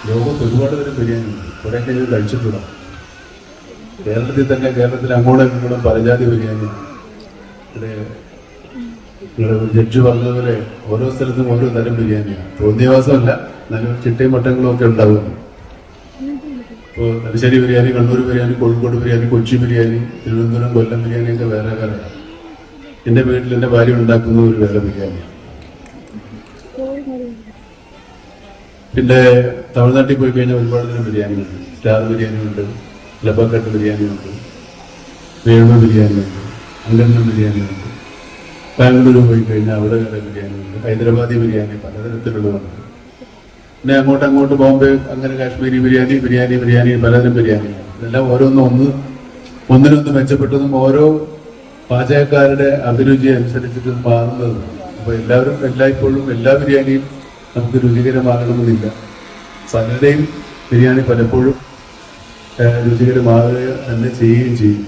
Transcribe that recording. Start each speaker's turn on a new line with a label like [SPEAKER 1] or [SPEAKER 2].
[SPEAKER 1] ലോകത്ത് ഒരുപാട് തരം ബിരിയാണി ഉണ്ട്. കുറേയൊക്കെ ഞാൻ കഴിച്ചിട്ടുള്ള കേരളത്തിൽ തന്നെ അങ്ങോട്ടും ഇങ്ങോട്ടും പലജാതി ബിരിയാണിയാണ്. ഇവിടെ ജഡ്ജി പറഞ്ഞതുപോലെ ഓരോ സ്ഥലത്തും ഓരോ തരം ബിരിയാണിയാണ്. തോന്നിയവാസമല്ല, നല്ല ചിട്ടയും മട്ടങ്ങളും ഒക്കെ ഉണ്ടാകുന്നു. ഇപ്പോൾ തലശ്ശേരി ബിരിയാണി, കണ്ണൂർ ബിരിയാണി, കോഴിക്കോട് ബിരിയാണി, കൊച്ചി ബിരിയാണി, തിരുവനന്തപുരം, കൊല്ലം ബിരിയാണിയൊക്കെ വേറെ വേറെയാണ്. എൻ്റെ വീട്ടിൽ എൻ്റെ ഭാര്യ ഉണ്ടാക്കുന്ന ഒരു വേറെ ബിരിയാണിയാണ്. പിന്നെ തമിഴ്നാട്ടിൽ പോയി കഴിഞ്ഞാൽ ഒരുപാട് തരം ബിരിയാണിയുണ്ട്. സ്റ്റാർ ബിരിയാണിയുണ്ട്, ലബക്കട്ട് ബിരിയാണിയുണ്ട്, വേണു ബിരിയാണിയുണ്ട്, അങ്കണ്ണൻ ബിരിയാണിയുണ്ട്. ബാംഗ്ലൂർ പോയി കഴിഞ്ഞാൽ അവിടെ വേറെ ബിരിയാണിയുണ്ട്, ഹൈദരാബാദി ബിരിയാണി പലതരത്തിലുള്ളതുണ്ട്. പിന്നെ അങ്ങോട്ട് ബോംബെ, അങ്ങനെ കാശ്മീരി ബിരിയാണി പലതരം ബിരിയാണിയാണ്. ഇതെല്ലാം ഒന്നിനൊന്ന് മെച്ചപ്പെട്ടതും ഓരോ പാചകക്കാരുടെ അഭിരുചി അനുസരിച്ചിട്ട് മാറുന്നതാണ്. അപ്പോൾ എല്ലായ്പ്പോഴും എല്ലാ ബിരിയാണിയും നമുക്ക് രുചികരമാകണമെന്നില്ല. പലരുടെയും ബിരിയാണി പലപ്പോഴും രുചികരമാകുക തന്നെ ചെയ്യുകയും ചെയ്യും.